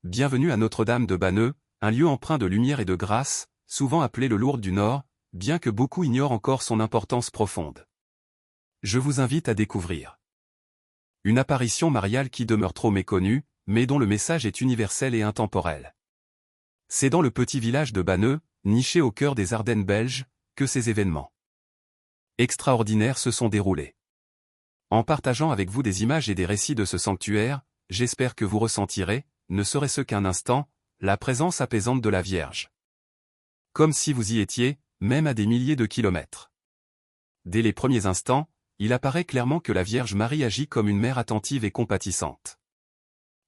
Bienvenue à Notre-Dame de Banneux, un lieu empreint de lumière et de grâce, souvent appelé le Lourdes du Nord, bien que beaucoup ignorent encore son importance profonde. Je vous invite à découvrir une apparition mariale qui demeure trop méconnue, mais dont le message est universel et intemporel. C'est dans le petit village de Banneux, niché au cœur des Ardennes belges, que ces événements extraordinaires se sont déroulés. En partageant avec vous des images et des récits de ce sanctuaire, j'espère que vous ressentirez, ne serait-ce qu'un instant, la présence apaisante de la Vierge. Comme si vous y étiez, même à des milliers de kilomètres. Dès les premiers instants, il apparaît clairement que la Vierge Marie agit comme une mère attentive et compatissante.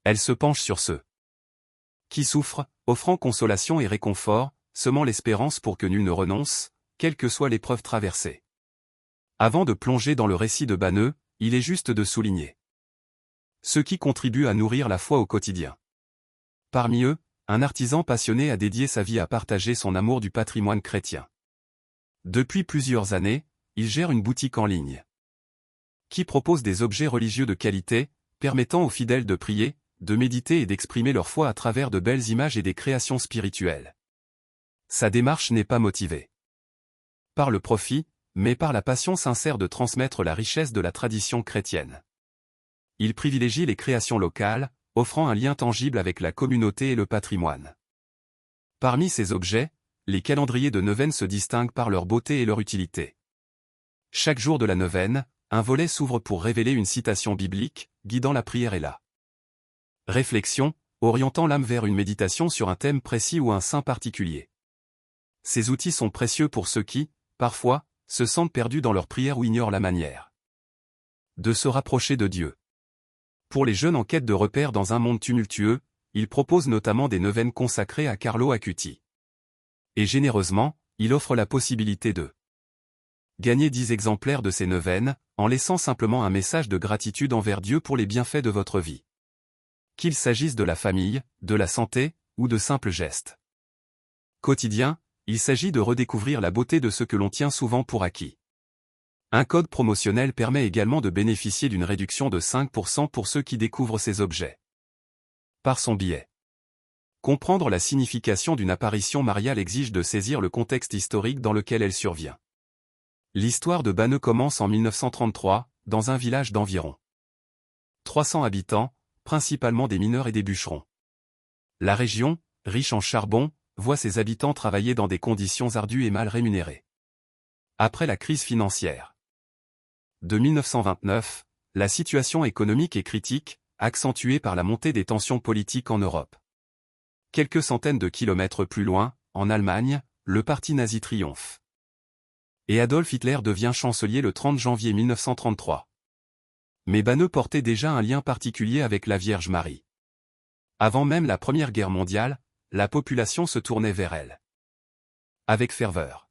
Elle se penche sur ceux qui souffrent, offrant consolation et réconfort, semant l'espérance pour que nul ne renonce, quelle que soit l'épreuve traversée. Avant de plonger dans le récit de Banneux, il est juste de souligner ceux qui contribuent à nourrir la foi au quotidien. Parmi eux, un artisan passionné a dédié sa vie à partager son amour du patrimoine chrétien. Depuis plusieurs années, il gère une boutique en ligne qui propose des objets religieux de qualité, permettant aux fidèles de prier, de méditer et d'exprimer leur foi à travers de belles images et des créations spirituelles. Sa démarche n'est pas motivée par le profit, mais par la passion sincère de transmettre la richesse de la tradition chrétienne. Il privilégie les créations locales, offrant un lien tangible avec la communauté et le patrimoine. Parmi ces objets, les calendriers de neuvaine se distinguent par leur beauté et leur utilité. Chaque jour de la neuvaine, un volet s'ouvre pour révéler une citation biblique, guidant la prière et la réflexion, orientant l'âme vers une méditation sur un thème précis ou un saint particulier. Ces outils sont précieux pour ceux qui, parfois, se sentent perdus dans leur prière ou ignorent la manière de se rapprocher de Dieu. Pour les jeunes en quête de repères dans un monde tumultueux, il propose notamment des neuvaines consacrées à Carlo Acuti. Et généreusement, il offre la possibilité de gagner 10 exemplaires de ces neuvaines, en laissant simplement un message de gratitude envers Dieu pour les bienfaits de votre vie. Qu'il s'agisse de la famille, de la santé, ou de simples gestes quotidiens, il s'agit de redécouvrir la beauté de ce que l'on tient souvent pour acquis. Un code promotionnel permet également de bénéficier d'une réduction de 5% pour ceux qui découvrent ces objets. Par son biais. Comprendre la signification d'une apparition mariale exige de saisir le contexte historique dans lequel elle survient. L'histoire de Banneux commence en 1933, dans un village d'environ 300 habitants, principalement des mineurs et des bûcherons. La région, riche en charbon, voit ses habitants travailler dans des conditions ardues et mal rémunérées. Après la crise financière de 1929, la situation économique est critique, accentuée par la montée des tensions politiques en Europe. Quelques centaines de kilomètres plus loin, en Allemagne, le parti nazi triomphe. Et Adolf Hitler devient chancelier le 30 janvier 1933. Mais Banneux portait déjà un lien particulier avec la Vierge Marie. Avant même la Première Guerre mondiale, la population se tournait vers elle avec ferveur.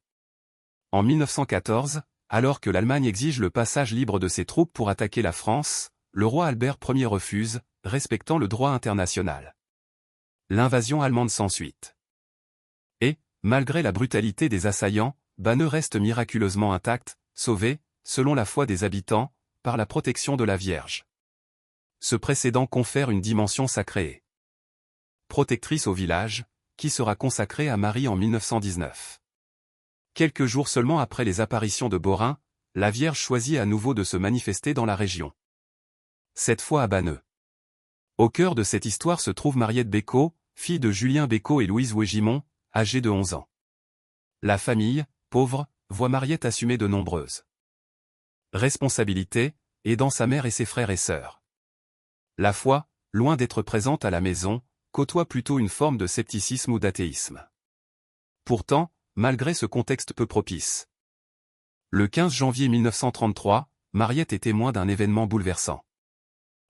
En 1914, alors que l'Allemagne exige le passage libre de ses troupes pour attaquer la France, le roi Albert Ier refuse, respectant le droit international. L'invasion allemande s'ensuit. Et, malgré la brutalité des assaillants, Banneux reste miraculeusement intact, sauvé, selon la foi des habitants, par la protection de la Vierge. Ce précédent confère une dimension sacrée. Protectrice au village, qui sera consacrée à Marie en 1919. Quelques jours seulement après les apparitions de Beaurain, la Vierge choisit à nouveau de se manifester dans la région. Cette fois à Banneux. Au cœur de cette histoire se trouve Mariette Bécaud, fille de Julien Bécaud et Louise Wégimont, âgée de 11 ans. La famille, pauvre, voit Mariette assumer de nombreuses responsabilités, aidant sa mère et ses frères et sœurs. La foi, loin d'être présente à la maison, côtoie plutôt une forme de scepticisme ou d'athéisme. Pourtant, malgré ce contexte peu propice, le 15 janvier 1933, Mariette est témoin d'un événement bouleversant.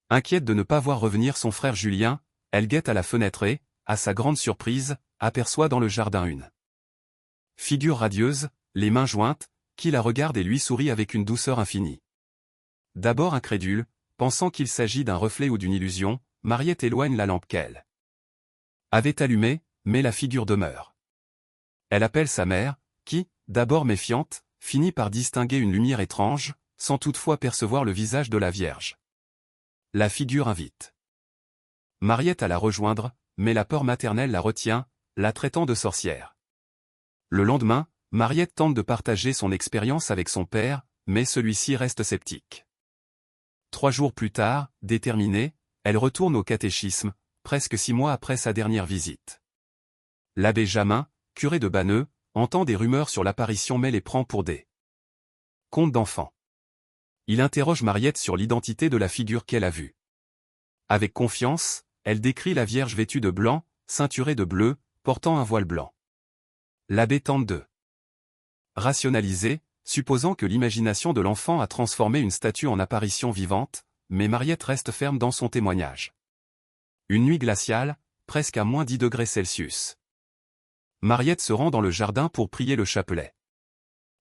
Inquiète de ne pas voir revenir son frère Julien, elle guette à la fenêtre et, à sa grande surprise, aperçoit dans le jardin une figure radieuse, les mains jointes, qui la regarde et lui sourit avec une douceur infinie. D'abord incrédule, pensant qu'il s'agit d'un reflet ou d'une illusion, Mariette éloigne la lampe qu'elle avait allumée, mais la figure demeure. Elle appelle sa mère, qui, d'abord méfiante, finit par distinguer une lumière étrange, sans toutefois percevoir le visage de la Vierge. La figure invite Mariette à la rejoindre, mais la peur maternelle la retient, la traitant de sorcière. Le lendemain, Mariette tente de partager son expérience avec son père, mais celui-ci reste sceptique. 3 jours plus tard, déterminée, elle retourne au catéchisme, presque 6 mois après sa dernière visite. L'abbé Jamin, curé de Banneux, entend des rumeurs sur l'apparition mais les prend pour des contes d'enfants. Il interroge Mariette sur l'identité de la figure qu'elle a vue. Avec confiance, elle décrit la Vierge vêtue de blanc, ceinturée de bleu, portant un voile blanc. L'abbé tente de rationaliser, supposant que l'imagination de l'enfant a transformé une statue en apparition vivante, mais Mariette reste ferme dans son témoignage. Une nuit glaciale, presque à -10 degrés Celsius. Mariette se rend dans le jardin pour prier le chapelet.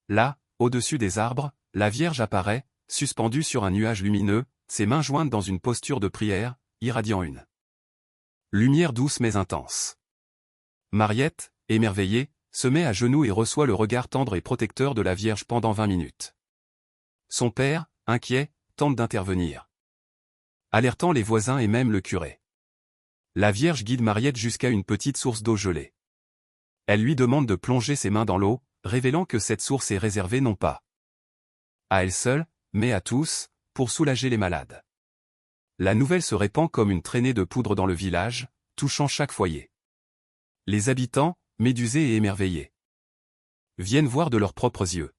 Là, au-dessus des arbres, la Vierge apparaît, suspendue sur un nuage lumineux, ses mains jointes dans une posture de prière, irradiant une lumière douce mais intense. Mariette, émerveillée, se met à genoux et reçoit le regard tendre et protecteur de la Vierge pendant 20 minutes. Son père, inquiet, tente d'intervenir, alertant les voisins et même le curé. La Vierge guide Mariette jusqu'à une petite source d'eau gelée. Elle lui demande de plonger ses mains dans l'eau, révélant que cette source est réservée non pas à elle seule, mais à tous, pour soulager les malades. La nouvelle se répand comme une traînée de poudre dans le village, touchant chaque foyer. Les habitants, médusés et émerveillés, viennent voir de leurs propres yeux.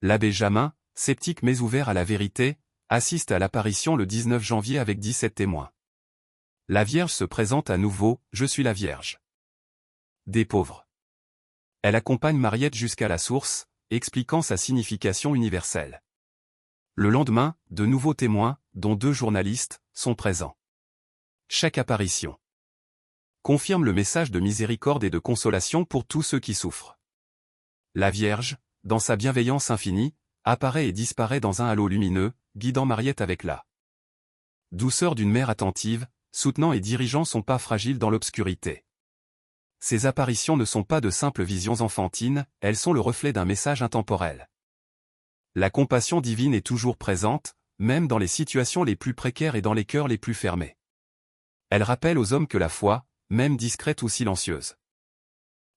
L'abbé Jamin, sceptique mais ouvert à la vérité, assiste à l'apparition le 19 janvier avec 17 témoins. La Vierge se présente à nouveau, « Je suis la Vierge des pauvres ». Elle accompagne Mariette jusqu'à la source, expliquant sa signification universelle. Le lendemain, de nouveaux témoins, dont 2 journalistes, sont présents. Chaque apparition confirme le message de miséricorde et de consolation pour tous ceux qui souffrent. La Vierge, dans sa bienveillance infinie, apparaît et disparaît dans un halo lumineux, guidant Mariette avec la douceur d'une mère attentive, soutenant et dirigeant son pas fragile dans l'obscurité. Ces apparitions ne sont pas de simples visions enfantines, elles sont le reflet d'un message intemporel. La compassion divine est toujours présente, même dans les situations les plus précaires et dans les cœurs les plus fermés. Elle rappelle aux hommes que la foi, même discrète ou silencieuse,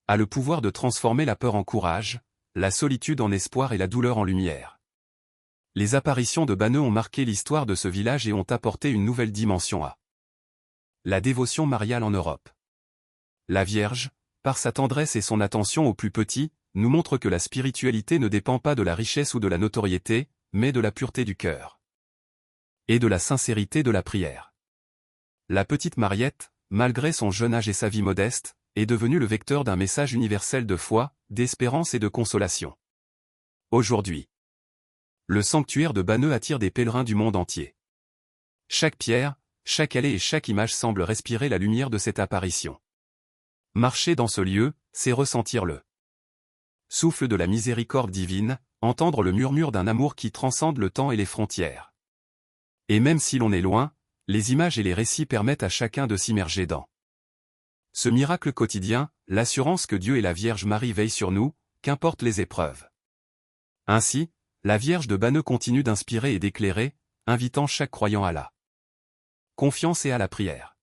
a le pouvoir de transformer la peur en courage, la solitude en espoir et la douleur en lumière. Les apparitions de Banneux ont marqué l'histoire de ce village et ont apporté une nouvelle dimension à la dévotion mariale en Europe. La Vierge, par sa tendresse et son attention aux plus petits, nous montre que la spiritualité ne dépend pas de la richesse ou de la notoriété, mais de la pureté du cœur et de la sincérité de la prière. La petite Mariette, malgré son jeune âge et sa vie modeste, est devenue le vecteur d'un message universel de foi, d'espérance et de consolation. Aujourd'hui, le sanctuaire de Banneux attire des pèlerins du monde entier. Chaque pierre, chaque allée et chaque image semble respirer la lumière de cette apparition. Marcher dans ce lieu, c'est ressentir le souffle de la miséricorde divine, entendre le murmure d'un amour qui transcende le temps et les frontières. Et même si l'on est loin, les images et les récits permettent à chacun de s'immerger dans ce miracle quotidien, l'assurance que Dieu et la Vierge Marie veillent sur nous, qu'importent les épreuves. Ainsi, la Vierge de Banneux continue d'inspirer et d'éclairer, invitant chaque croyant à la confiance et à la prière.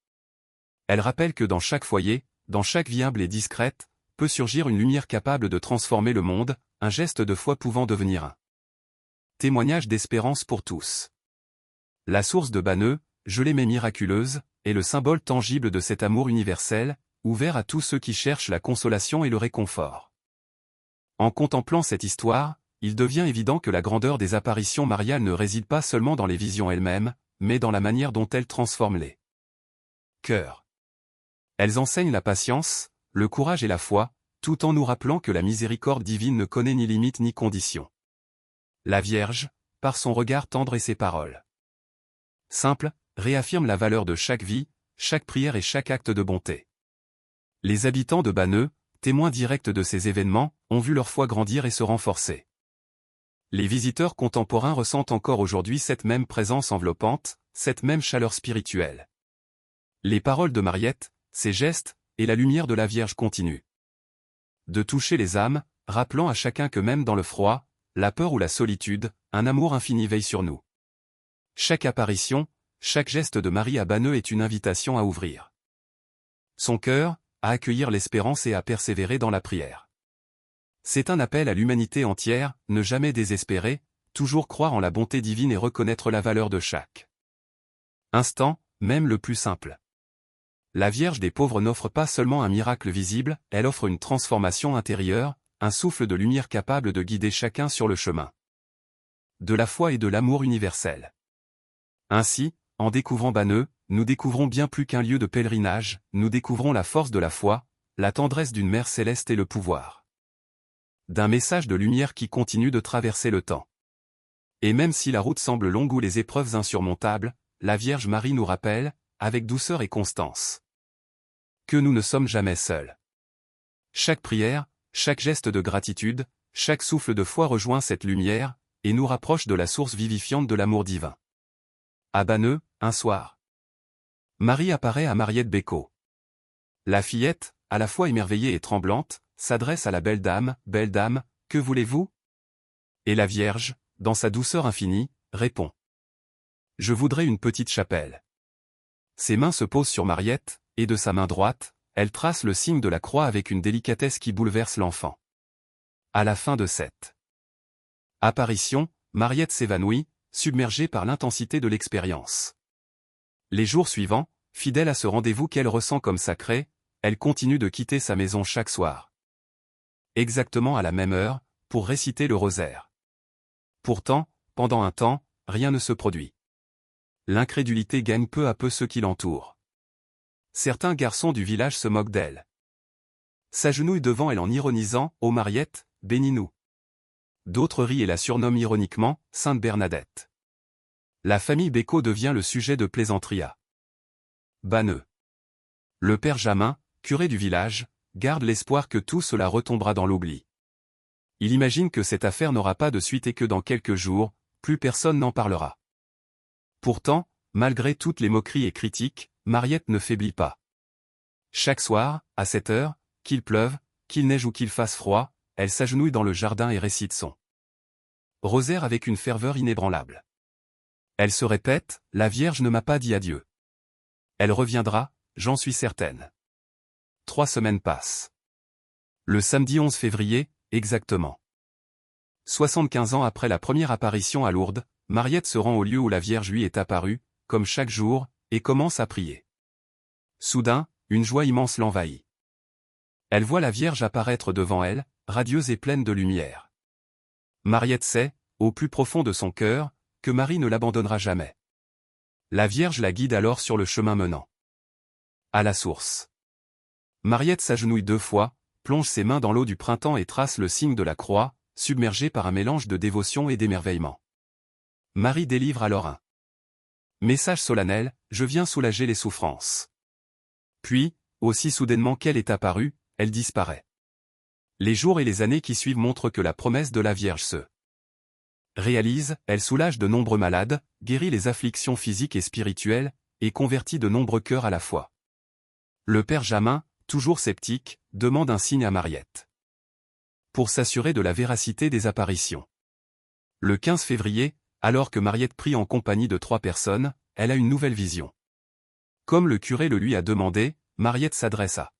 Elle rappelle que dans chaque foyer, dans chaque vie humble et discrète, peut surgir une lumière capable de transformer le monde, un geste de foi pouvant devenir un témoignage d'espérance pour tous. La source de Banneux, gelée mais miraculeuse, est le symbole tangible de cet amour universel, ouvert à tous ceux qui cherchent la consolation et le réconfort. En contemplant cette histoire, il devient évident que la grandeur des apparitions mariales ne réside pas seulement dans les visions elles-mêmes, mais dans la manière dont elles transforment les cœurs. Elles enseignent la patience, le courage et la foi, tout en nous rappelant que la miséricorde divine ne connaît ni limite ni condition. La Vierge, par son regard tendre et ses paroles simples, réaffirme la valeur de chaque vie, chaque prière et chaque acte de bonté. Les habitants de Banneux, témoins directs de ces événements, ont vu leur foi grandir et se renforcer. Les visiteurs contemporains ressentent encore aujourd'hui cette même présence enveloppante, cette même chaleur spirituelle. Les paroles de Mariette, ses gestes, et la lumière de la Vierge continuent de toucher les âmes, rappelant à chacun que même dans le froid, la peur ou la solitude, un amour infini veille sur nous. Chaque apparition, chaque geste de Marie à Banneux est une invitation à ouvrir son cœur, à accueillir l'espérance et à persévérer dans la prière. C'est un appel à l'humanité entière, ne jamais désespérer, toujours croire en la bonté divine et reconnaître la valeur de chaque instant, même le plus simple. La Vierge des pauvres n'offre pas seulement un miracle visible, elle offre une transformation intérieure, un souffle de lumière capable de guider chacun sur le chemin de la foi et de l'amour universel. Ainsi, en découvrant Banneux, nous découvrons bien plus qu'un lieu de pèlerinage, nous découvrons la force de la foi, la tendresse d'une mère céleste et le pouvoir d'un message de lumière qui continue de traverser le temps. Et même si la route semble longue ou les épreuves insurmontables, la Vierge Marie nous rappelle, avec douceur et constance, que nous ne sommes jamais seuls. Chaque prière, chaque geste de gratitude, chaque souffle de foi rejoint cette lumière, et nous rapproche de la source vivifiante de l'amour divin. À Banneux, un soir, Marie apparaît à Mariette Bécaud. La fillette, à la fois émerveillée et tremblante, s'adresse à la belle dame, que voulez-vous? Et la Vierge, dans sa douceur infinie, répond. Je voudrais une petite chapelle. Ses mains se posent sur Mariette, et de sa main droite, elle trace le signe de la croix avec une délicatesse qui bouleverse l'enfant. À la fin de cette apparition, Mariette s'évanouit, submergée par l'intensité de l'expérience. Les jours suivants, fidèle à ce rendez-vous qu'elle ressent comme sacré, elle continue de quitter sa maison chaque soir. Exactement à la même heure, pour réciter le rosaire. Pourtant, pendant un temps, rien ne se produit. L'incrédulité gagne peu à peu ceux qui l'entourent. Certains garçons du village se moquent d'elle. S'agenouillent devant elle en ironisant « Ô Mariette, bénis-nous ». D'autres rient et la surnomment ironiquement « Sainte Bernadette ». La famille Bécaud devient le sujet de plaisanteries à Banneux. Le père Jamin, curé du village, garde l'espoir que tout cela retombera dans l'oubli. Il imagine que cette affaire n'aura pas de suite et que dans quelques jours, plus personne n'en parlera. Pourtant, malgré toutes les moqueries et critiques, Mariette ne faiblit pas. Chaque soir, à cette heure, qu'il pleuve, qu'il neige ou qu'il fasse froid, elle s'agenouille dans le jardin et récite son rosaire avec une ferveur inébranlable. Elle se répète, la Vierge ne m'a pas dit adieu. Elle reviendra, j'en suis certaine. 3 semaines passent. Le samedi 11 février, exactement 75 ans après la première apparition à Lourdes, Mariette se rend au lieu où la Vierge lui est apparue, comme chaque jour, et commence à prier. Soudain, une joie immense l'envahit. Elle voit la Vierge apparaître devant elle, radieuse et pleine de lumière. Mariette sait, au plus profond de son cœur, que Marie ne l'abandonnera jamais. La Vierge la guide alors sur le chemin menant à la source. Mariette s'agenouille 2 fois, plonge ses mains dans l'eau du printemps et trace le signe de la croix, submergée par un mélange de dévotion et d'émerveillement. Marie délivre alors un message solennel, je viens soulager les souffrances. Puis, aussi soudainement qu'elle est apparue, elle disparaît. Les jours et les années qui suivent montrent que la promesse de la Vierge se réalise, elle soulage de nombreux malades, guérit les afflictions physiques et spirituelles, et convertit de nombreux cœurs à la foi. Le père Jamin, toujours sceptique, demande un signe à Mariette pour s'assurer de la véracité des apparitions. Le 15 février, alors que Mariette prie en compagnie de 3 personnes, elle a une nouvelle vision. Comme le curé le lui a demandé, Mariette s'adresse à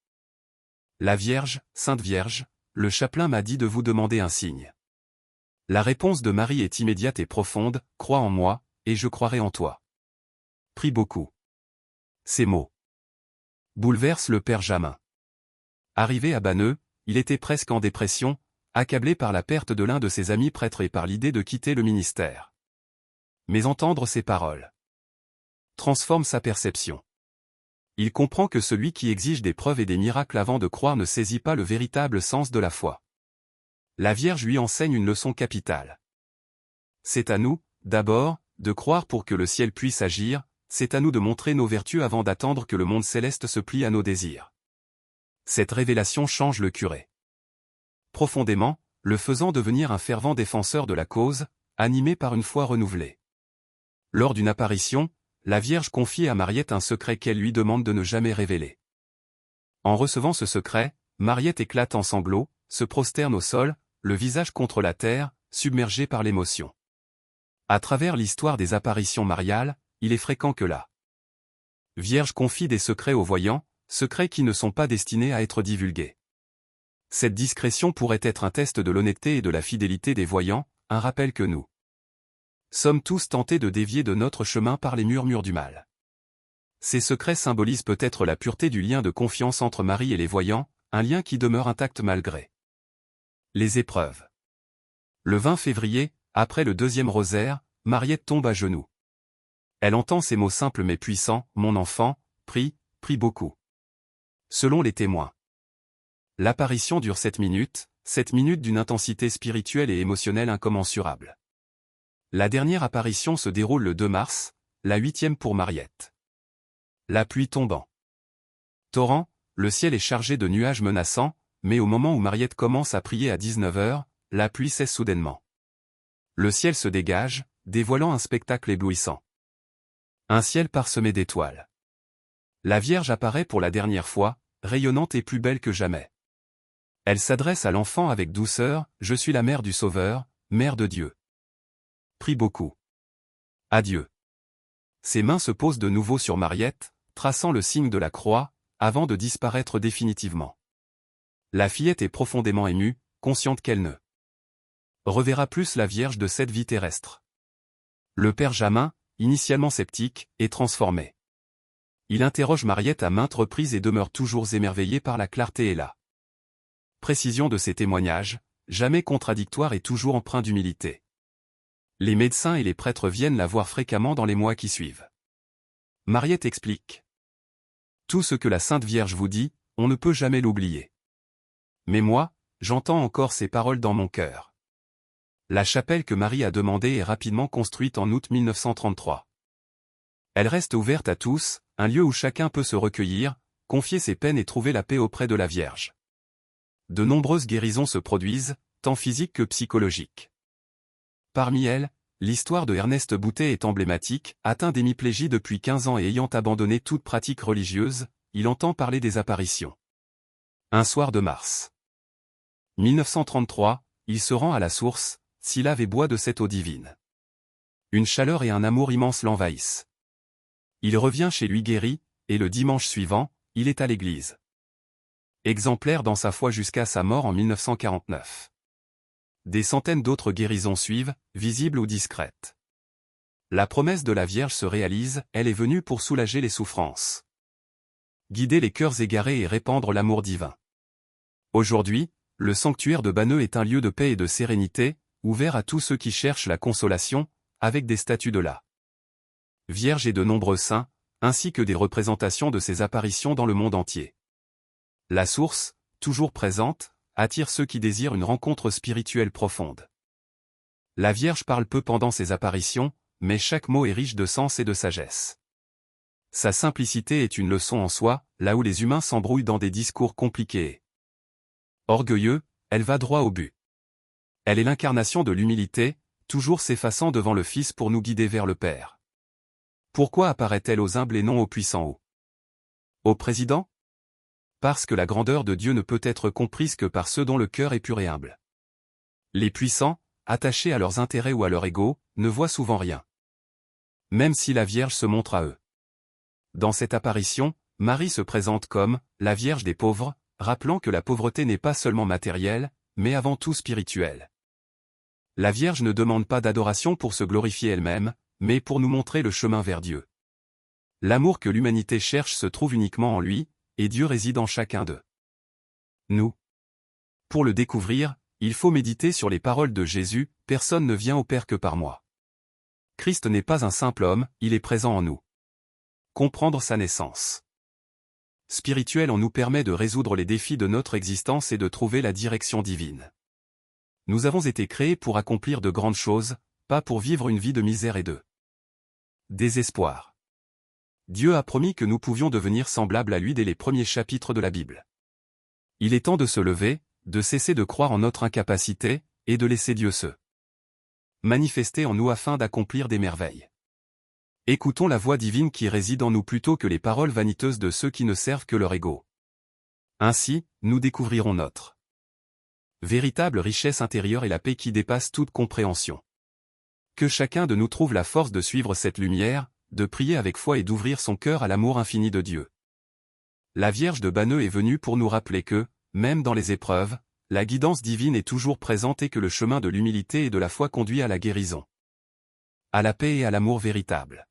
la Vierge, Sainte Vierge, le chapelain m'a dit de vous demander un signe. La réponse de Marie est immédiate et profonde, crois en moi, et je croirai en toi. Prie beaucoup. Ces mots bouleversent le père Jamin. Arrivé à Banneux, il était presque en dépression, accablé par la perte de l'un de ses amis prêtres et par l'idée de quitter le ministère. Mais entendre ces paroles transforme sa perception. Il comprend que celui qui exige des preuves et des miracles avant de croire ne saisit pas le véritable sens de la foi. La Vierge lui enseigne une leçon capitale. C'est à nous, d'abord, de croire pour que le ciel puisse agir, c'est à nous de montrer nos vertus avant d'attendre que le monde céleste se plie à nos désirs. Cette révélation change le curé profondément, le faisant devenir un fervent défenseur de la cause, animé par une foi renouvelée. Lors d'une apparition, la Vierge confie à Mariette un secret qu'elle lui demande de ne jamais révéler. En recevant ce secret, Mariette éclate en sanglots, se prosterne au sol, le visage contre la terre, submergée par l'émotion. À travers l'histoire des apparitions mariales, il est fréquent que la Vierge confie des secrets aux voyants, secrets qui ne sont pas destinés à être divulgués. Cette discrétion pourrait être un test de l'honnêteté et de la fidélité des voyants, un rappel que nous sommes tous tentés de dévier de notre chemin par les murmures du mal. Ces secrets symbolisent peut-être la pureté du lien de confiance entre Marie et les voyants, un lien qui demeure intact malgré les épreuves. Le 20 février, après le deuxième rosaire, Mariette tombe à genoux. Elle entend ces mots simples mais puissants, « Mon enfant, prie, prie beaucoup ». Selon les témoins, l'apparition dure 7 minutes d'une intensité spirituelle et émotionnelle incommensurable. La dernière apparition se déroule le 2 mars, la 8e pour Mariette. La pluie tombant. Torrent, le ciel est chargé de nuages menaçants, mais au moment où Mariette commence à prier à 19 h, la pluie cesse soudainement. Le ciel se dégage, dévoilant un spectacle éblouissant. Un ciel parsemé d'étoiles. La Vierge apparaît pour la dernière fois, rayonnante et plus belle que jamais. Elle s'adresse à l'enfant avec douceur, « Je suis la mère du Sauveur, mère de Dieu. Prie beaucoup. Adieu. » Ses mains se posent de nouveau sur Mariette, traçant le signe de la croix, avant de disparaître définitivement. La fillette est profondément émue, consciente qu'elle ne reverra plus la Vierge de cette vie terrestre. Le père Jamin, initialement sceptique, est transformé. Il interroge Mariette à maintes reprises et demeure toujours émerveillé par la clarté et la précision de ses témoignages, jamais contradictoires et toujours empreints d'humilité. Les médecins et les prêtres viennent la voir fréquemment dans les mois qui suivent. Mariette explique. Tout ce que la Sainte Vierge vous dit, on ne peut jamais l'oublier. Mais moi, j'entends encore ces paroles dans mon cœur. La chapelle que Marie a demandée est rapidement construite en août 1933. Elle reste ouverte à tous, un lieu où chacun peut se recueillir, confier ses peines et trouver la paix auprès de la Vierge. De nombreuses guérisons se produisent, tant physiques que psychologiques. Parmi elles, l'histoire de Ernest Boutet est emblématique. Atteint d'hémiplégie depuis 15 ans et ayant abandonné toute pratique religieuse, il entend parler des apparitions. Un soir de mars 1933, il se rend à la source, s'y lave et boit de cette eau divine. Une chaleur et un amour immense l'envahissent. Il revient chez lui guéri, et le dimanche suivant, il est à l'église. Exemplaire dans sa foi jusqu'à sa mort en 1949. Des centaines d'autres guérisons suivent, visibles ou discrètes. La promesse de la Vierge se réalise, elle est venue pour soulager les souffrances, guider les cœurs égarés et répandre l'amour divin. Aujourd'hui, le sanctuaire de Banneux est un lieu de paix et de sérénité, ouvert à tous ceux qui cherchent la consolation, avec des statues de la Vierge et de nombreux saints, ainsi que des représentations de ses apparitions dans le monde entier. La source, toujours présente, attire ceux qui désirent une rencontre spirituelle profonde. La Vierge parle peu pendant ses apparitions, mais chaque mot est riche de sens et de sagesse. Sa simplicité est une leçon en soi, là où les humains s'embrouillent dans des discours compliqués et orgueilleux, elle va droit au but. Elle est l'incarnation de l'humilité, toujours s'effaçant devant le Fils pour nous guider vers le Père. Pourquoi apparaît-elle aux humbles et non aux puissants? Au président? Parce que la grandeur de Dieu ne peut être comprise que par ceux dont le cœur est pur et humble. Les puissants, attachés à leurs intérêts ou à leur ego, ne voient souvent rien. Même si la Vierge se montre à eux. Dans cette apparition, Marie se présente comme la Vierge des pauvres, rappelant que la pauvreté n'est pas seulement matérielle, mais avant tout spirituelle. La Vierge ne demande pas d'adoration pour se glorifier elle-même, mais pour nous montrer le chemin vers Dieu. L'amour que l'humanité cherche se trouve uniquement en lui, et Dieu réside en chacun d'eux. Nous. Pour le découvrir, il faut méditer sur les paroles de Jésus, « Personne ne vient au Père que par moi ». Christ n'est pas un simple homme, il est présent en nous. Comprendre sa naissance spirituelle en nous permet de résoudre les défis de notre existence et de trouver la direction divine. Nous avons été créés pour accomplir de grandes choses, pas pour vivre une vie de misère et de désespoir. Dieu a promis que nous pouvions devenir semblables à lui dès les premiers chapitres de la Bible. Il est temps de se lever, de cesser de croire en notre incapacité, et de laisser Dieu se manifester en nous afin d'accomplir des merveilles. Écoutons la voix divine qui réside en nous plutôt que les paroles vaniteuses de ceux qui ne servent que leur ego. Ainsi, nous découvrirons notre véritable richesse intérieure et la paix qui dépasse toute compréhension. Que chacun de nous trouve la force de suivre cette lumière, de prier avec foi et d'ouvrir son cœur à l'amour infini de Dieu. La Vierge de Banneux est venue pour nous rappeler que, même dans les épreuves, la guidance divine est toujours présente et que le chemin de l'humilité et de la foi conduit à la guérison, à la paix et à l'amour véritable.